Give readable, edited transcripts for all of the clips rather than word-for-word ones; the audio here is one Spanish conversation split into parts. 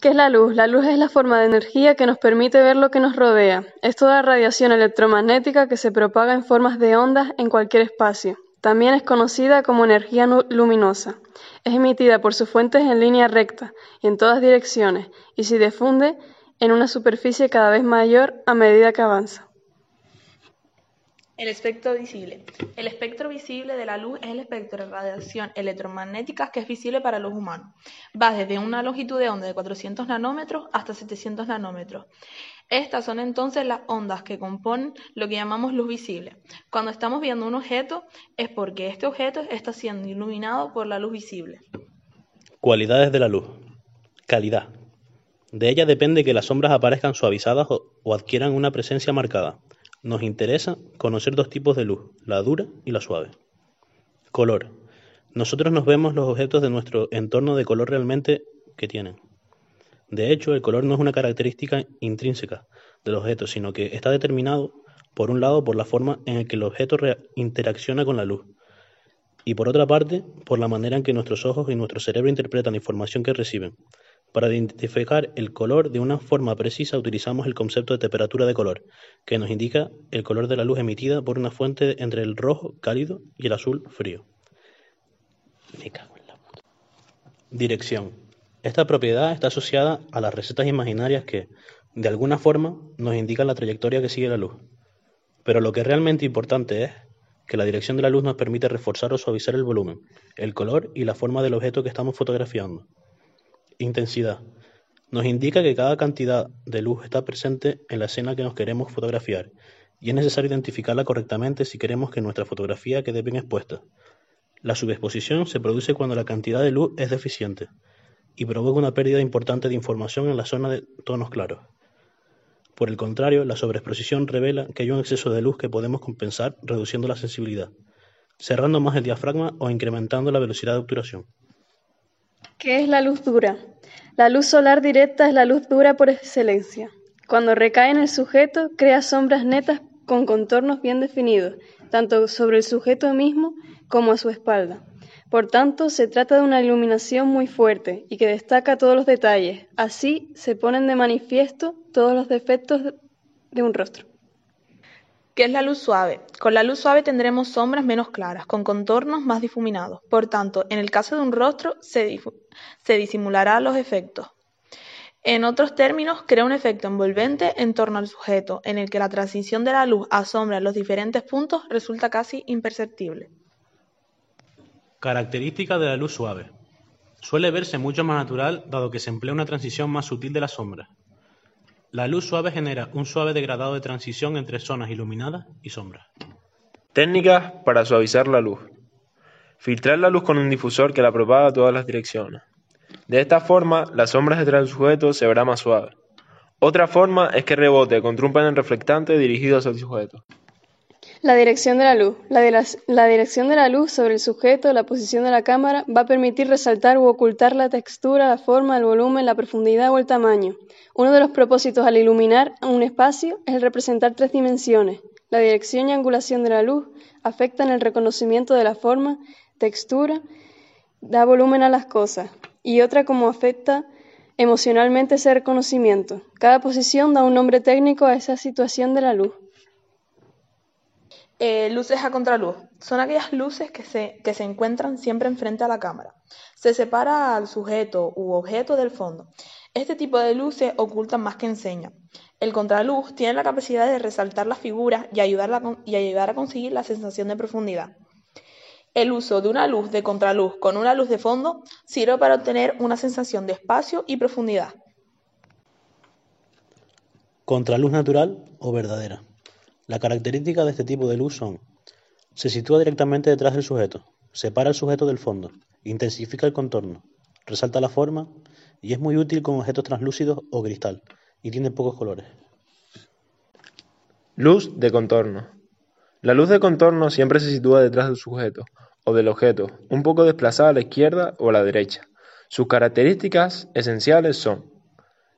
¿Qué es la luz? La luz es la forma de energía que nos permite ver lo que nos rodea. Es toda radiación electromagnética que se propaga en formas de ondas en cualquier espacio. También es conocida como energía luminosa. Es emitida por sus fuentes en línea recta y en todas direcciones, y se difunde en una superficie cada vez mayor a medida que avanza. El espectro visible. El espectro visible de la luz es el espectro de radiación electromagnética que es visible para los humanos. Va desde una longitud de onda de 400 nanómetros hasta 700 nanómetros. Estas son entonces las ondas que componen lo que llamamos luz visible. Cuando estamos viendo un objeto es porque este objeto está siendo iluminado por la luz visible. Cualidades de la luz. Calidad. De ella depende que las sombras aparezcan suavizadas o adquieran una presencia marcada. Nos interesa conocer dos tipos de luz, la dura y la suave. Color. Nosotros nos vemos los objetos de nuestro entorno de color realmente que tienen. De hecho, el color no es una característica intrínseca del objeto, sino que está determinado, por un lado, por la forma en la que el objeto interacciona con la luz, y por otra parte, por la manera en que nuestros ojos y nuestro cerebro interpretan la información que reciben. Para identificar el color de una forma precisa utilizamos el concepto de temperatura de color, que nos indica el color de la luz emitida por una fuente entre el rojo cálido y el azul frío. Me cago en la puta. Dirección. Esta propiedad está asociada a las recetas imaginarias que, de alguna forma, nos indican la trayectoria que sigue la luz. Pero lo que es realmente importante es que la dirección de la luz nos permite reforzar o suavizar el volumen, el color y la forma del objeto que estamos fotografiando. Intensidad. Nos indica que cada cantidad de luz está presente en la escena que nos queremos fotografiar y es necesario identificarla correctamente si queremos que nuestra fotografía quede bien expuesta. La subexposición se produce cuando la cantidad de luz es deficiente y provoca una pérdida importante de información en la zona de tonos claros. Por el contrario, la sobreexposición revela que hay un exceso de luz que podemos compensar reduciendo la sensibilidad, cerrando más el diafragma o incrementando la velocidad de obturación. ¿Qué es la luz dura? La luz solar directa es la luz dura por excelencia. Cuando recae en el sujeto, crea sombras netas con contornos bien definidos, tanto sobre el sujeto mismo como a su espalda. Por tanto, se trata de una iluminación muy fuerte y que destaca todos los detalles. Así se ponen de manifiesto todos los defectos de un rostro. ¿Qué es la luz suave? Con la luz suave tendremos sombras menos claras, con contornos más difuminados. Por tanto, en el caso de un rostro, se disimulará los efectos. En otros términos, crea un efecto envolvente en torno al sujeto, en el que la transición de la luz a sombra en los diferentes puntos resulta casi imperceptible. Características de la luz suave. Suele verse mucho más natural, dado que se emplea una transición más sutil de la sombra. La luz suave genera un suave degradado de transición entre zonas iluminadas y sombras. Técnicas para suavizar la luz. Filtrar la luz con un difusor que la propaga a todas las direcciones. De esta forma, las sombras detrás del sujeto se verá más suave. Otra forma es que rebote contra un panel reflectante dirigido hacia el sujeto. La dirección de la luz. La dirección de la luz sobre el sujeto, la posición de la cámara, va a permitir resaltar u ocultar la textura, la forma, el volumen, la profundidad o el tamaño. Uno de los propósitos al iluminar un espacio es el representar tres dimensiones. La dirección y angulación de la luz afectan el reconocimiento de la forma, textura, da volumen a las cosas, y otra como afecta emocionalmente ese reconocimiento. Cada posición da un nombre técnico a esa situación de la luz. Luces a contraluz. Son aquellas luces que se encuentran siempre enfrente a la cámara. Se separa al sujeto u objeto del fondo. Este tipo de luces ocultan más que enseñan. El contraluz tiene la capacidad de resaltar las figuras y ayudar a conseguir la sensación de profundidad. El uso de una luz de contraluz con una luz de fondo sirve para obtener una sensación de espacio y profundidad. Contraluz natural o verdadera. Las características de este tipo de luz son: se sitúa directamente detrás del sujeto, separa al sujeto del fondo, intensifica el contorno, resalta la forma y es muy útil con objetos translúcidos o cristal y tiene pocos colores. Luz de contorno. La luz de contorno siempre se sitúa detrás del sujeto o del objeto, un poco desplazada a la izquierda o a la derecha. Sus características esenciales son: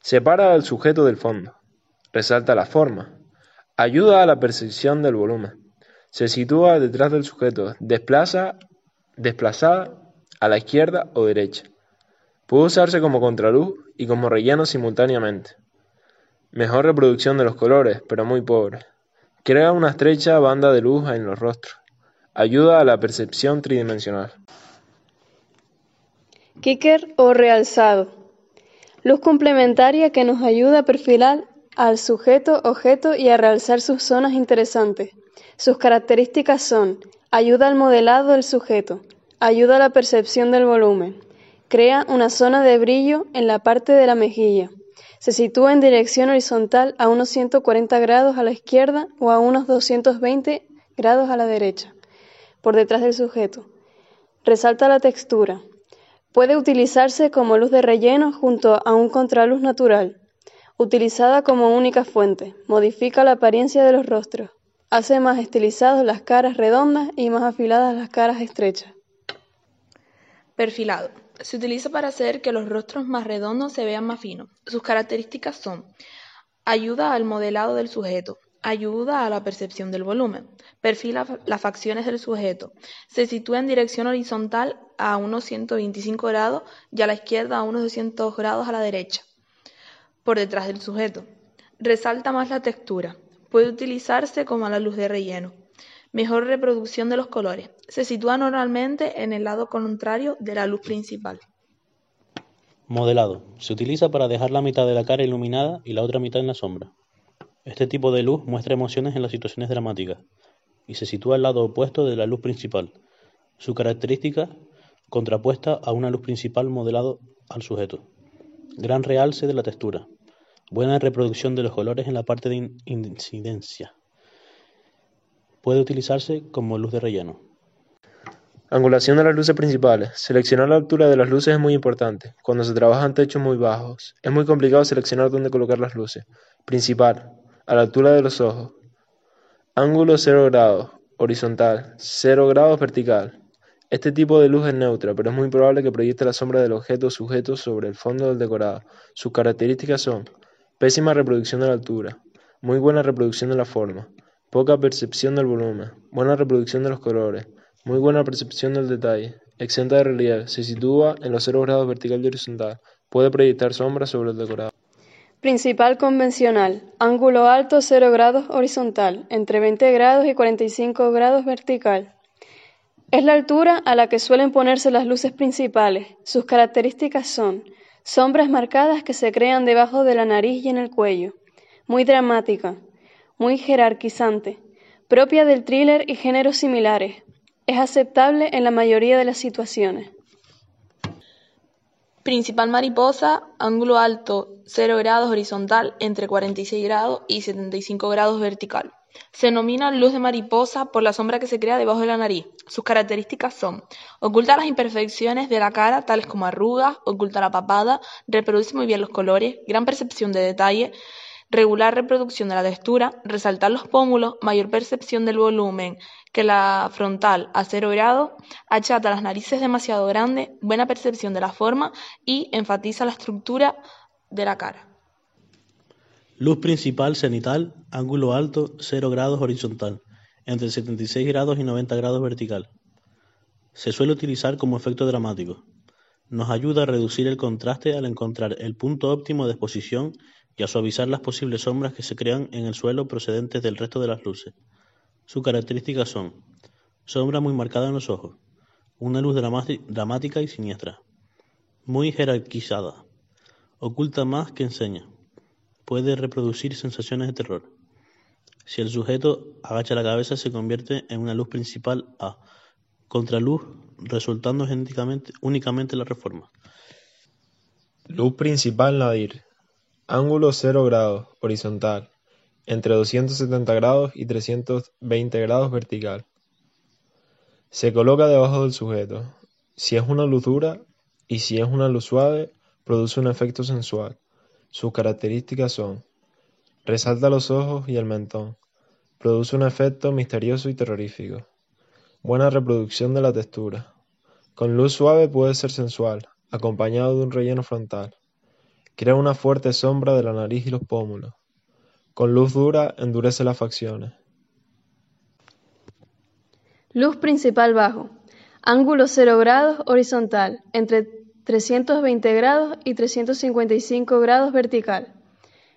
separa al sujeto del fondo, resalta la forma, ayuda a la percepción del volumen, se sitúa detrás del sujeto, desplazada a la izquierda o derecha. Puede usarse como contraluz y como relleno simultáneamente. Mejor reproducción de los colores, pero muy pobre. Crea una estrecha banda de luz en los rostros. Ayuda a la percepción tridimensional. Kicker o realzado. Luz complementaria que nos ayuda a perfilar al sujeto, objeto y a realzar sus zonas interesantes. Sus características son: ayuda al modelado del sujeto, ayuda a la percepción del volumen, crea una zona de brillo en la parte de la mejilla, se sitúa en dirección horizontal a unos 140 grados a la izquierda o a unos 220 grados a la derecha, por detrás del sujeto. Resalta la textura. Puede utilizarse como luz de relleno junto a un contraluz natural. Utilizada como única fuente, modifica la apariencia de los rostros. Hace más estilizados las caras redondas y más afiladas las caras estrechas. Perfilado. Se utiliza para hacer que los rostros más redondos se vean más finos. Sus características son: ayuda al modelado del sujeto, ayuda a la percepción del volumen, perfila las facciones del sujeto, se sitúa en dirección horizontal a unos 125 grados y a la izquierda a unos 200 grados a la derecha, por detrás del sujeto. Resalta más la textura. Puede utilizarse como la luz de relleno. Mejor reproducción de los colores. Se sitúa normalmente en el lado contrario de la luz principal. Modelado. Se utiliza para dejar la mitad de la cara iluminada y la otra mitad en la sombra. Este tipo de luz muestra emociones en las situaciones dramáticas y se sitúa al lado opuesto de la luz principal. Su característica, contrapuesta a una luz principal modelado al sujeto. Gran realce de la textura. Buena reproducción de los colores en la parte de incidencia. Puede utilizarse como luz de relleno. Angulación de las luces principales. Seleccionar la altura de las luces es muy importante. Cuando se trabaja en techos muy bajos, es muy complicado seleccionar dónde colocar las luces. Principal, a la altura de los ojos. Ángulo 0 grados, horizontal, 0 grados vertical. Este tipo de luz es neutra, pero es muy probable que proyecte la sombra del objeto sujeto sobre el fondo del decorado. Sus características son: pésima reproducción de la altura, muy buena reproducción de la forma, poca percepción del volumen, buena reproducción de los colores, muy buena percepción del detalle, exenta de relieve, se sitúa en los 0 grados vertical y horizontal, puede proyectar sombras sobre el decorado. Principal convencional. Ángulo alto 0 grados horizontal, entre 20 grados y 45 grados vertical. Es la altura a la que suelen ponerse las luces principales. Sus características son: sombras marcadas que se crean debajo de la nariz y en el cuello. Muy dramática, muy jerarquizante, propia del thriller y géneros similares. Es aceptable en la mayoría de las situaciones. Principal mariposa, ángulo alto 0 grados horizontal, entre 46 grados y 75 grados vertical. Se denomina luz de mariposa por la sombra que se crea debajo de la nariz. Sus características son: oculta las imperfecciones de la cara, tales como arrugas, oculta la papada, reproduce muy bien los colores, gran percepción de detalle, regular reproducción de la textura, resaltar los pómulos, mayor percepción del volumen que la frontal a 0 grados, achata las narices demasiado grandes, buena percepción de la forma y enfatiza la estructura de la cara. Luz principal cenital, ángulo alto 0 grados horizontal, entre 76 grados y 90 grados vertical. Se suele utilizar como efecto dramático. Nos ayuda a reducir el contraste al encontrar el punto óptimo de exposición y a suavizar las posibles sombras que se crean en el suelo procedentes del resto de las luces. Sus características son: sombra muy marcada en los ojos, una luz dramática y siniestra, muy jerarquizada, oculta más que enseña, puede reproducir sensaciones de terror. Si el sujeto agacha la cabeza, se convierte en una luz principal a contraluz, resultando únicamente la reforma. Luz principal nadir. Ángulo 0 grados, horizontal, entre 270 grados y 320 grados vertical. Se coloca debajo del sujeto. Si es una luz dura y si es una luz suave, produce un efecto sensual. Sus características son: resalta los ojos y el mentón. Produce un efecto misterioso y terrorífico. Buena reproducción de la textura. Con luz suave puede ser sensual, acompañado de un relleno frontal. Crea una fuerte sombra de la nariz y los pómulos. Con luz dura endurece las facciones. Luz principal bajo. Ángulo 0 grados horizontal, entre 320 grados y 355 grados vertical.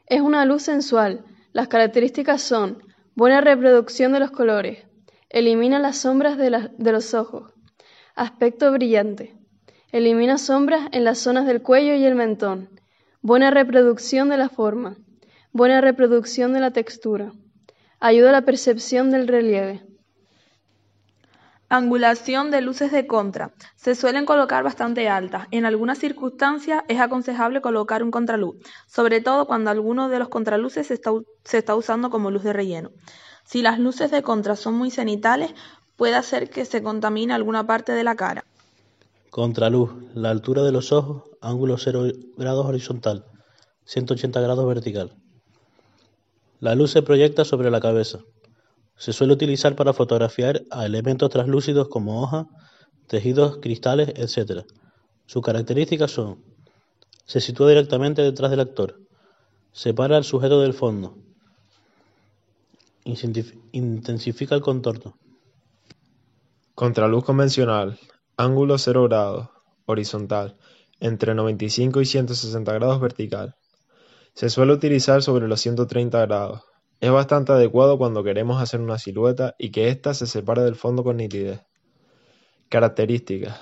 Es una luz sensual. Las características son buena reproducción de los colores, elimina las sombras de los ojos, aspecto brillante, elimina sombras en las zonas del cuello y el mentón, buena reproducción de la forma, buena reproducción de la textura, ayuda a la percepción del relieve. Angulación de luces de contra. Se suelen colocar bastante altas. En algunas circunstancias es aconsejable colocar un contraluz, sobre todo cuando alguno de los contraluces se está usando como luz de relleno. Si las luces de contra son muy cenitales, puede hacer que se contamine alguna parte de la cara. Contraluz. La altura de los ojos, ángulo 0 grados horizontal, 180 grados vertical. La luz se proyecta sobre la cabeza. Se suele utilizar para fotografiar a elementos translúcidos como hojas, tejidos, cristales, etc. Sus características son: se sitúa directamente detrás del actor, separa al sujeto del fondo, intensifica el contorno. Contraluz convencional, ángulo 0 grados, horizontal, entre 95 y 160 grados vertical. Se suele utilizar sobre los 130 grados. Es bastante adecuado cuando queremos hacer una silueta y que ésta se separe del fondo con nitidez. Características: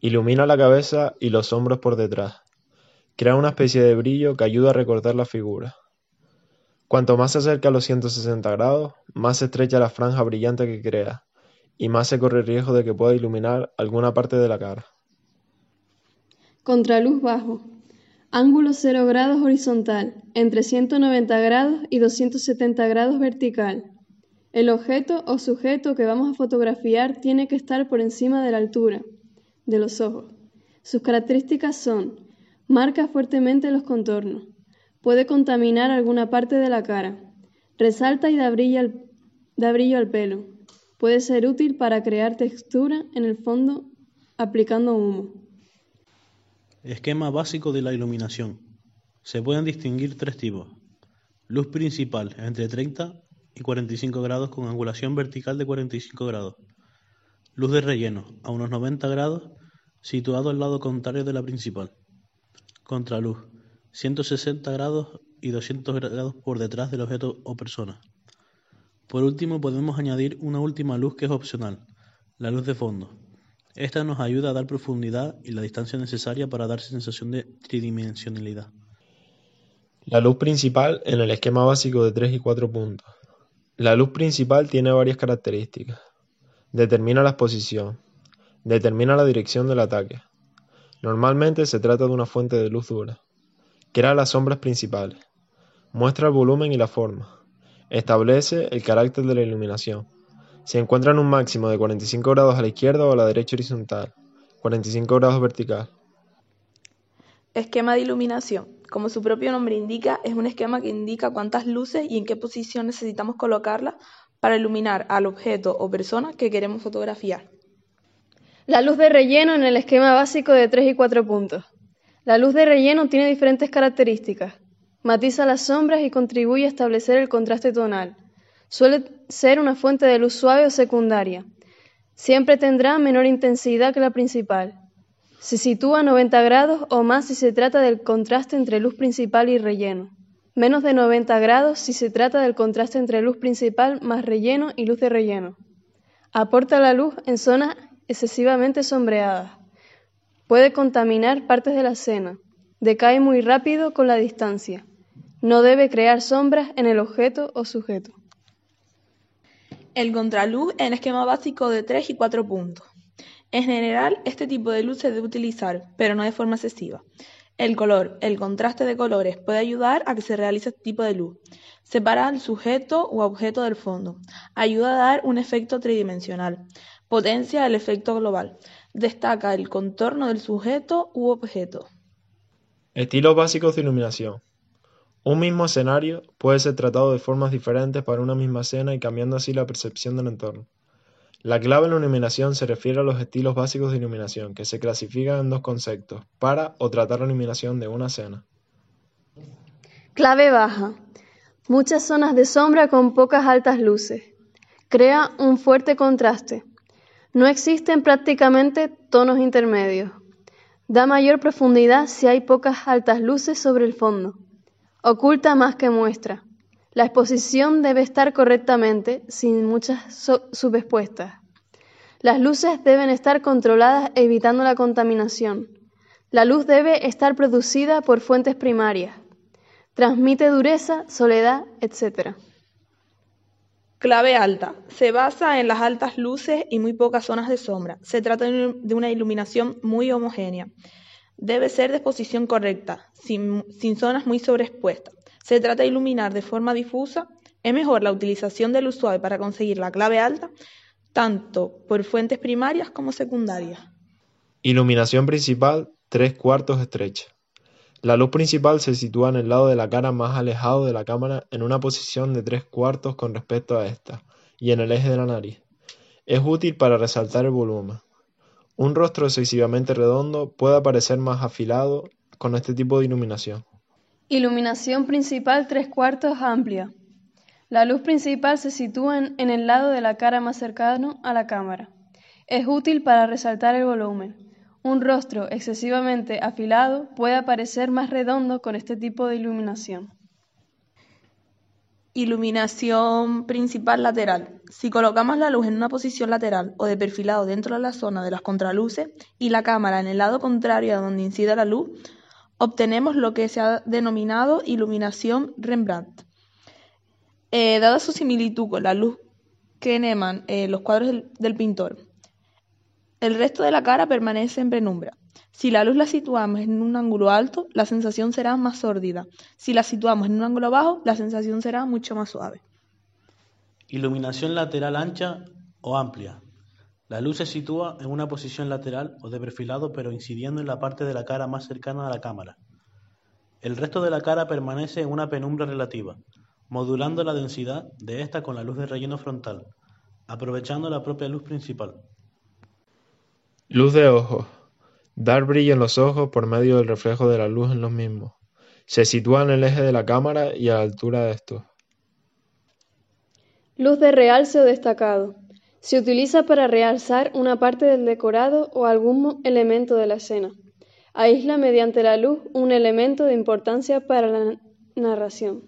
ilumina la cabeza y los hombros por detrás. Crea una especie de brillo que ayuda a recortar la figura. Cuanto más se acerca a los 160 grados, más se estrecha la franja brillante que crea, y más se corre el riesgo de que pueda iluminar alguna parte de la cara. Contraluz bajo. Ángulo 0 grados horizontal, entre 190 grados y 270 grados vertical. El objeto o sujeto que vamos a fotografiar tiene que estar por encima de la altura de los ojos. Sus características son: marca fuertemente los contornos, puede contaminar alguna parte de la cara, resalta y da brillo al pelo, puede ser útil para crear textura en el fondo aplicando humo. Esquema básico de la iluminación. Se pueden distinguir tres tipos. Luz principal entre 30 y 45 grados con angulación vertical de 45 grados. Luz de relleno a unos 90 grados situado al lado contrario de la principal. Contraluz 160 grados y 200 grados por detrás del objeto o persona. Por último podemos añadir una última luz que es opcional, la luz de fondo. Esta nos ayuda a dar profundidad y la distancia necesaria para dar sensación de tridimensionalidad. La luz principal en el esquema básico de 3 y 4 puntos. La luz principal tiene varias características. Determina la exposición. Determina la dirección del ataque. Normalmente se trata de una fuente de luz dura. Crea las sombras principales. Muestra el volumen y la forma. Establece el carácter de la iluminación. Se encuentra en un máximo de 45 grados a la izquierda o a la derecha horizontal, 45 grados vertical. Esquema de iluminación. Como su propio nombre indica, es un esquema que indica cuántas luces y en qué posición necesitamos colocarlas para iluminar al objeto o persona que queremos fotografiar. La luz de relleno en el esquema básico de 3 y 4 puntos. La luz de relleno tiene diferentes características. Matiza las sombras y contribuye a establecer el contraste tonal. Suele ser una fuente de luz suave o secundaria. Siempre tendrá menor intensidad que la principal. Se sitúa a 90 grados o más si se trata del contraste entre luz principal y relleno. Menos de 90 grados si se trata del contraste entre luz principal más relleno y luz de relleno. Aporta la luz en zonas excesivamente sombreadas. Puede contaminar partes de la escena. Decae muy rápido con la distancia. No debe crear sombras en el objeto o sujeto. El contraluz en esquema básico de 3 y 4 puntos. En general, este tipo de luz se debe utilizar, pero no de forma excesiva. El color, el contraste de colores puede ayudar a que se realice este tipo de luz. Separa al sujeto u objeto del fondo. Ayuda a dar un efecto tridimensional. Potencia el efecto global. Destaca el contorno del sujeto u objeto. Estilos básicos de iluminación. Un mismo escenario puede ser tratado de formas diferentes para una misma escena y cambiando así la percepción del entorno. La clave en la iluminación se refiere a los estilos básicos de iluminación, que se clasifican en dos conceptos, para o tratar la iluminación de una escena. Clave baja. Muchas zonas de sombra con pocas altas luces. Crea un fuerte contraste. No existen prácticamente tonos intermedios. Da mayor profundidad si hay pocas altas luces sobre el fondo. Oculta más que muestra. La exposición debe estar correctamente, sin muchas subexpuestas. Las luces deben estar controladas evitando la contaminación. La luz debe estar producida por fuentes primarias. Transmite dureza, soledad, etc. Clave alta. Se basa en las altas luces y muy pocas zonas de sombra. Se trata de una iluminación muy homogénea. Debe ser de exposición correcta, sin zonas muy sobreexpuestas. Se trata de iluminar de forma difusa. Es mejor la utilización de luz suave para conseguir la clave alta, tanto por fuentes primarias como secundarias. Iluminación principal 3/4 estrecha. La luz principal se sitúa en el lado de la cara más alejado de la cámara en una posición de 3/4 con respecto a esta, y en el eje de la nariz. Es útil para resaltar el volumen. Un rostro excesivamente redondo puede parecer más afilado con este tipo de iluminación. Iluminación principal 3/4 amplia. La luz principal se sitúa en el lado de la cara más cercano a la cámara. Es útil para resaltar el volumen. Un rostro excesivamente afilado puede parecer más redondo con este tipo de iluminación. Iluminación principal lateral. Si colocamos la luz en una posición lateral o de perfilado dentro de la zona de las contraluces y la cámara en el lado contrario a donde incide la luz, obtenemos lo que se ha denominado iluminación Rembrandt. Dada su similitud con la luz que eman los cuadros del pintor, el resto de la cara permanece en penumbra. Si la luz la situamos en un ángulo alto, la sensación será más sórdida. Si la situamos en un ángulo bajo, la sensación será mucho más suave. Iluminación lateral ancha o amplia. La luz se sitúa en una posición lateral o de perfilado, pero incidiendo en la parte de la cara más cercana a la cámara. El resto de la cara permanece en una penumbra relativa, modulando la densidad de esta con la luz de relleno frontal, aprovechando la propia luz principal. Luz de ojos. Dar brillo en los ojos por medio del reflejo de la luz en los mismos. Se sitúa en el eje de la cámara y a la altura de estos. Luz de realce o destacado. Se utiliza para realzar una parte del decorado o algún elemento de la escena. Aísla mediante la luz un elemento de importancia para la narración.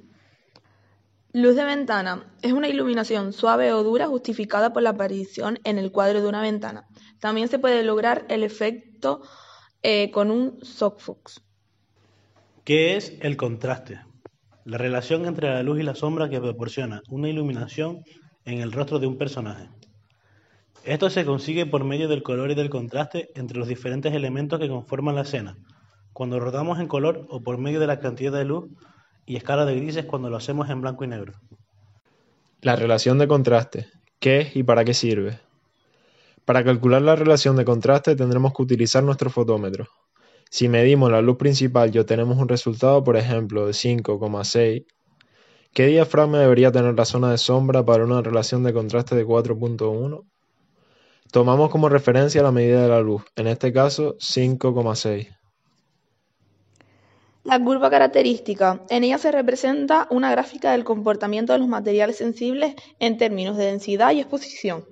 Luz de ventana. Es una iluminación suave o dura justificada por la aparición en el cuadro de una ventana. También se puede lograr el efecto con un softbox. ¿Qué es el contraste? La relación entre la luz y la sombra que proporciona una iluminación en el rostro de un personaje. Esto se consigue por medio del color y del contraste entre los diferentes elementos que conforman la escena, cuando rodamos en color o por medio de la cantidad de luz y escala de grises cuando lo hacemos en blanco y negro. La relación de contraste. ¿Qué es y para qué sirve? Para calcular la relación de contraste tendremos que utilizar nuestro fotómetro. Si medimos la luz principal y obtenemos un resultado, por ejemplo, de 5,6, ¿qué diafragma debería tener la zona de sombra para una relación de contraste de 4,1? Tomamos como referencia la medida de la luz, en este caso 5,6. La curva característica. En ella se representa una gráfica del comportamiento de los materiales sensibles en términos de densidad y exposición.